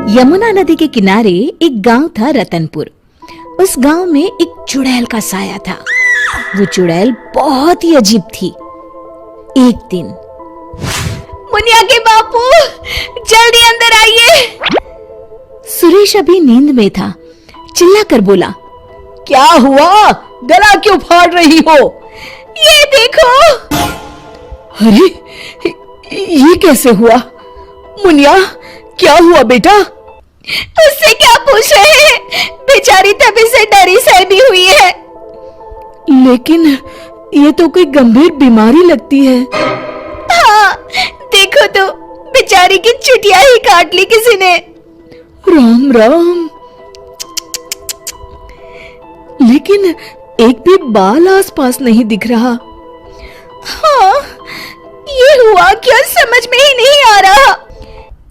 यमुना नदी के किनारे एक गांव था रतनपुर। उस गांव में एक चुड़ैल का साया था। वो चुड़ैल बहुत ही अजीब थी। एक दिन, मुनिया के बापू, जल्दी अंदर आइए। सुरेश अभी नींद में था, चिल्लाकर बोला, क्या हुआ? गला क्यों फाड़ रही हो? ये देखो। अरे, ये कैसे हुआ? मुनिया, क्या हुआ बेटा? उससे क्या पूछ रहे हैं? बेचारी तभी से डरी सहमी हुई है। लेकिन ये तो कोई गंभीर बीमारी लगती है। हाँ, देखो तो, बेचारी की चुटिया ही काट ली किसी ने। राम राम। लेकिन एक भी बाल आसपास नहीं दिख रहा। हाँ, ये हुआ क्या समझ में ही नहीं आ रहा।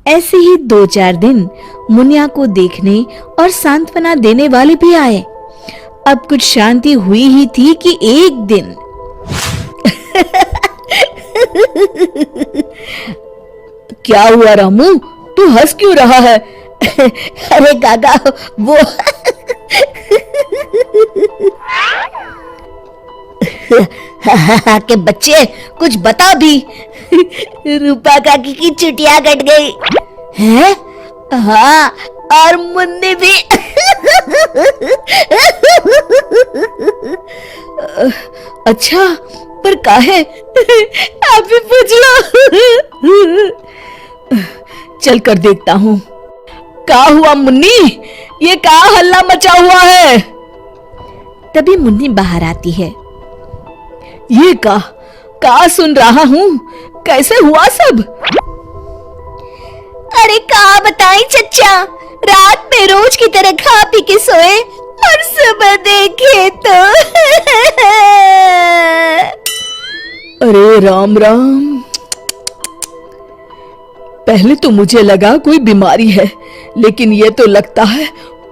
ऐसे ही 2-4 दिन मुनिया को देखने और सांत्वना देने वाले भी आए। अब कुछ शांति हुई ही थी कि एक दिन क्या हुआ रामू? तू हंस क्यों रहा है? अरे काका, वो के बच्चे, कुछ बता भी। रूपा काकी की चुटिया कट गई है। हाँ, और मुन्नी भी। अच्छा, पर काहे? आप भी पूछ लो। चल कर देखता हूँ। क्या हुआ मुन्नी? ये क्या हल्ला मचा हुआ है? तभी मुन्नी बाहर आती है। ये का सुन रहा हूँ? कैसे हुआ सब? अरे का बताई चच्चा, रात में रोज की तरह खा पी के सोए और सुबह देखे तो अरे राम राम। पहले तो मुझे लगा कोई बीमारी है, लेकिन ये तो लगता है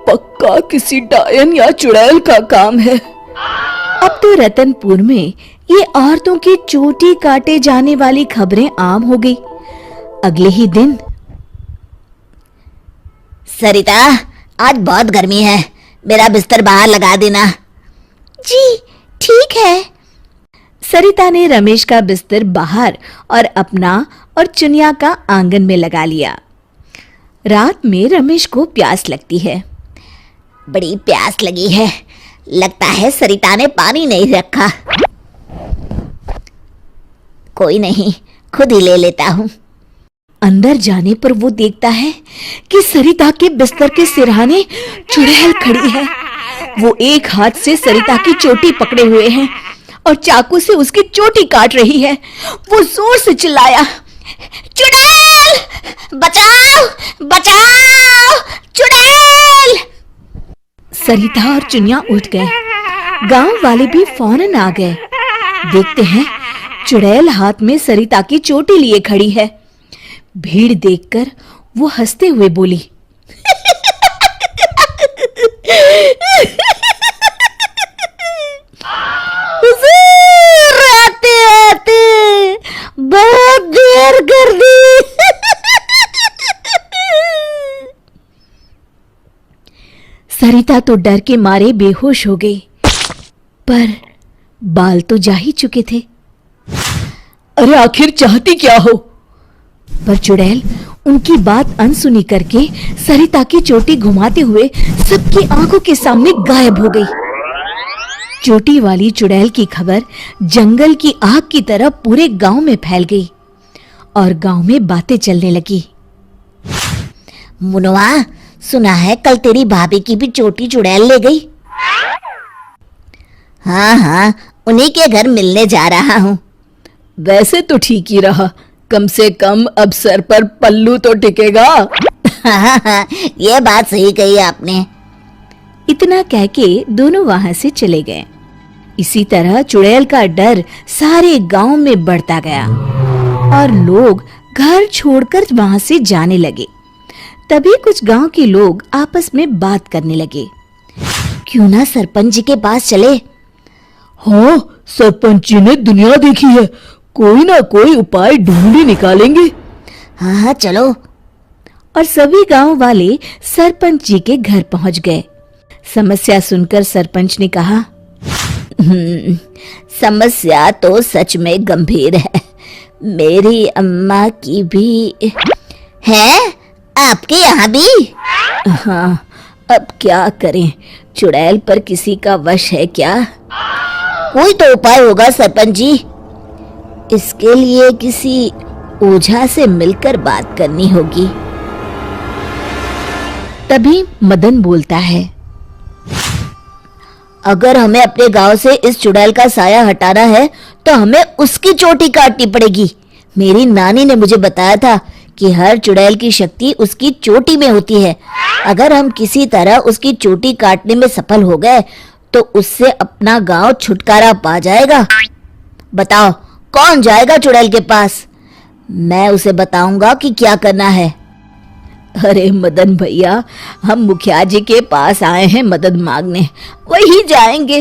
पक्का किसी डायन या चुड़ैल का काम है। अब तो रतनपुर में ये औरतों की चोटी काटे जाने वाली खबरें आम हो गई। अगले ही दिन, सरिता, आज बहुत गर्मी है, मेरा बिस्तर बाहर लगा देना। जी ठीक है। सरिता ने रमेश का बिस्तर बाहर और अपना और चुनिया का आंगन में लगा लिया। रात में रमेश को प्यास लगती है। बड़ी प्यास लगी है, लगता है सरिता ने पानी नहीं रखा। कोई नहीं, खुद ही ले लेता हूँ। अंदर जाने पर वो देखता है कि सरिता के बिस्तर के सिरहाने चुड़ैल खड़ी है। वो एक हाथ से सरिता की चोटी पकड़े हुए है और चाकू से उसकी चोटी काट रही है। वो जोर से चिल्लाया, चुड़ैल, बचाओ, बचाओ, चुड़ैल। सरिता और चुनिया उठ गए। गांव वाले भी फौरन आ गए। देखते हैं चुड़ैल हाथ में सरिता की चोटी लिए खड़ी है। भीड़ देखकर वो हंसते हुए बोली, आते आते बहुत देर कर दी। सरिता तो डर के मारे बेहोश हो गई, पर बाल तो जा ही चुके थे। अरे आखिर चाहती क्या हो? पर चुड़ैल उनकी बात अनसुनी करके सरिता की चोटी घुमाते हुए सबकी आंखों के सामने गायब हो गई। चोटी वाली चुड़ैल की खबर जंगल की आग की तरह पूरे गांव में फैल गई और गांव में बातें चलने लगी। मुनवा, सुना है कल तेरी भाभी की भी चोटी चुड़ैल ले गई। हाँ, उन्हीं के घर मिलने जा रहा हूँ। वैसे तो ठीक ही रहा, कम से कम अब सर पर पल्लू तो टिकेगा। हाँ, ये बात सही कही आपने। इतना कह के दोनों वहां से चले गए। इसी तरह चुड़ैल का डर सारे गांव में बढ़ता गया और लोग घर छोड़कर वहां से जाने लगे। तभी कुछ गांव के लोग आपस में बात करने लगे, क्यों ना सरपंच जी के पास चले। हाँ, सरपंच जी ने दुनिया देखी है, कोई ना कोई उपाय ढूंढ ही निकालेंगे। हाँ, चलो। और सभी गांव वाले सरपंच जी के घर पहुंच गए। समस्या सुनकर सरपंच ने कहा, समस्या तो सच में गंभीर है। मेरी अम्मा की भी है, आपके यहाँ भी? हाँ, अब क्या करें, चुड़ैल पर किसी का वश है क्या? कोई तो उपाय होगा सरपंच जी। इसके लिए किसी ओझा से मिलकर बात करनी होगी। तभी मदन बोलता है, अगर हमें अपने गांव से इस चुड़ैल का साया हटाना है तो हमें उसकी चोटी काटनी पड़ेगी। मेरी नानी ने मुझे बताया था कि हर चुड़ैल की शक्ति उसकी चोटी में होती है। अगर हम किसी तरह उसकी चोटी काटने में सफल हो गए तो उससे अपना गांव छुटकारा पा जाएगा। बताओ कौन जाएगा चुड़ैल के पास? मैं उसे बताऊंगा कि क्या करना है। अरे मदन भैया, हम मुखिया जी के पास आए हैं मदद मांगने, वही जाएंगे।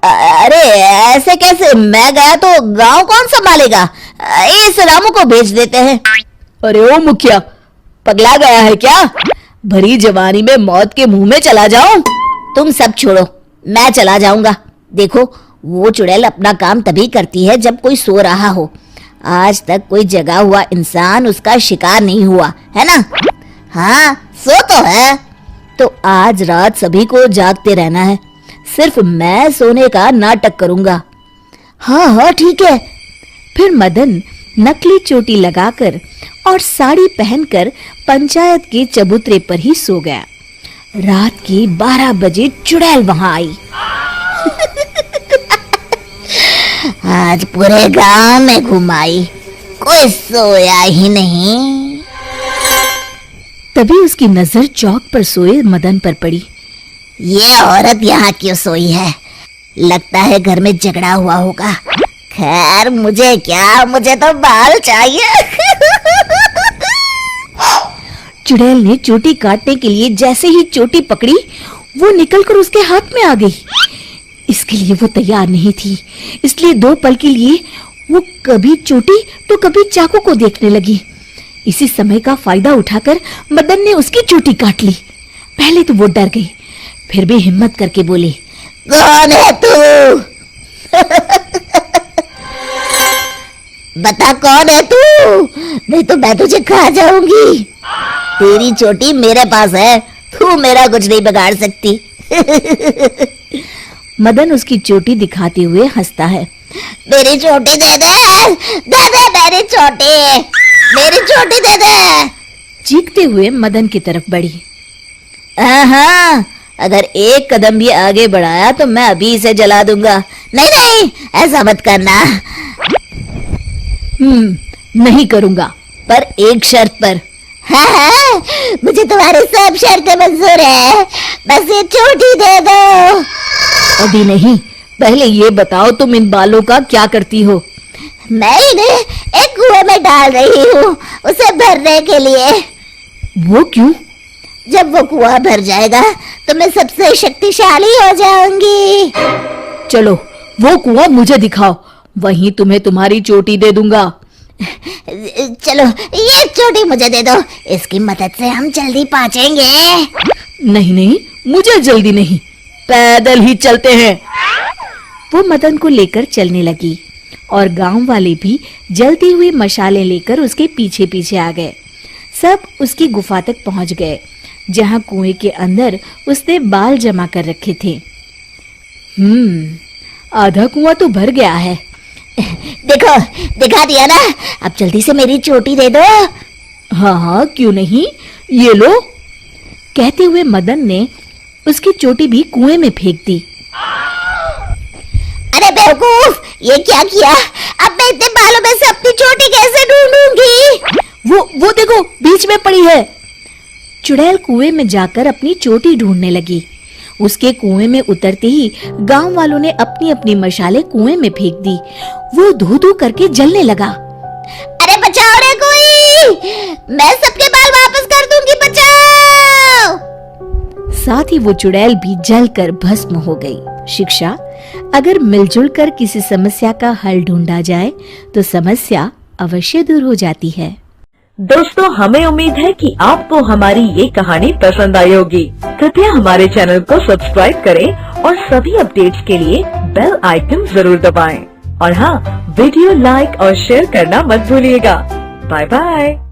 अरे ऐसे कैसे? मैं गया तो गांव कौन संभालेगा? इस रामू को भेज देते हैं। अरे ओ मुखिया, पगला गया है क्या? भरी जवानी में मौत के मुंह में चला जाऊं? तुम सब छोड़ो, मैं चला जाऊंगा। देखो, वो चुड़ैल अपना काम तभी करती है जब कोई सो रहा हो। आज तक कोई जगा हुआ इंसान उसका शिकार नहीं हुआ है ना? हाँ, सो तो है। तो आज रात सभी को जागते रहना है, सिर्फ मैं सोने का नाटक करूंगा। हाँ हाँ ठीक है। फिर मदन नकली चोटी लगाकर और साड़ी पहनकर पंचायत के चबूतरे पर ही सो गया। रात के 12 बजे चुड़ैल वहां आई। आज पूरे गांव में घुमाई, कोई सोया ही नहीं। तभी उसकी नजर चौक पर सोए मदन पर पड़ी। ये औरत यहाँ क्यों सोई है? लगता है घर में झगड़ा हुआ होगा। खैर मुझे क्या, मुझे तो बाल चाहिए। चुड़ैल ने चोटी काटने के लिए जैसे ही चोटी पकड़ी, वो निकलकर उसके हाथ में आ गई। इसके लिए वो तैयार नहीं थी, इसलिए 2 पल के लिए वो कभी चोटी तो कभी चाकू को देखने लगी। इसी समय का फायदा उठाकर मदन ने उसकी चोटी काट ली। पहले तो वो डर गई, फिर भी हिम्मत करके बोली, कौन है तू? बता कौन है तू, नहीं तो मैं तुझे खा जाऊंगी। तेरी चोटी मेरे पास है, तू मेरा कुछ नहीं बिगाड़ सकती। मदन उसकी चोटी दिखाते हुए हंसता है। मेरी चोटी दे दे, दे दे मेरी चोटी, मेरी चोटी दे दे। चीखते हुए मदन की तरफ बढ़ी। हाँ, अगर एक कदम भी आगे बढ़ाया तो मैं अभी इसे जला दूंगा। नहीं नहीं, ऐसा मत करना। नहीं करूंगा, पर एक शर्त पर। हाँ, मुझे तुम्हारी सब शर्तें मंजूर है, बस ये चोटी दे दो। अभी नहीं, पहले ये बताओ तुम इन बालों का क्या करती हो? मैं इन्हें एक कुएं में डाल रही हूँ, उसे भरने के लिए। वो क्यों? जब वो कुआं भर जाएगा तो मैं सबसे शक्तिशाली हो जाऊंगी। चलो वो कुआं मुझे दिखाओ, वहीं तुम्हें तुम्हारी चोटी दे दूंगा। चलो ये चोटी मुझे दे दो, इसकी मदद से हम जल्दी पहुंचेंगे। नहीं नहीं, मुझे जल्दी नहीं, पैदल ही चलते हैं। वो मदन को लेकर चलने लगी और गांव वाले भी जलती हुई मशालें लेकर उसके पीछे पीछे आ गए। सब उसकी गुफा तक पहुंच गए, जहां कुएं के अंदर उसने बाल जमा कर रखे थे। आधा कुआं तो भर गया है। देखो, दिखा दिया ना, अब जल्दी से मेरी चोटी दे दो। हाँ हाँ, क्यों नहीं, ये लो। कहते हुए मदन ने उसकी चोटी भी कुएं में फेंक दी। अरे बेवकूफ, ये क्या किया? अब मैं इतने बालों में से अपनी चोटी कैसे ढूंढूंगी? वो देखो, बीच में पड़ी है। चुड़ैल कुएं में जाकर अपनी चोटी ढूंढने लगी। उसके कुएं में उतरते ही गांव वालों ने अपनी अपनी मशालें कुएं में फेंक दी। वो धू धू करके जलने लगा। अरे बचाओ रे कोई, मैं सबके बाल वापस कर दूंगी, बचाओ। साथ ही वो चुड़ैल भी जलकर भस्म हो गई। शिक्षा: अगर मिलजुल कर किसी समस्या का हल ढूंढा जाए तो समस्या अवश्य दूर हो जाती है। दोस्तों, हमें उम्मीद है कि आपको हमारी ये कहानी पसंद आई होगी। कृपया हमारे चैनल को सब्सक्राइब करें और सभी अपडेट्स के लिए बेल आइकन जरूर दबाएं। और हाँ, वीडियो लाइक और शेयर करना मत भूलिएगा। Bye bye.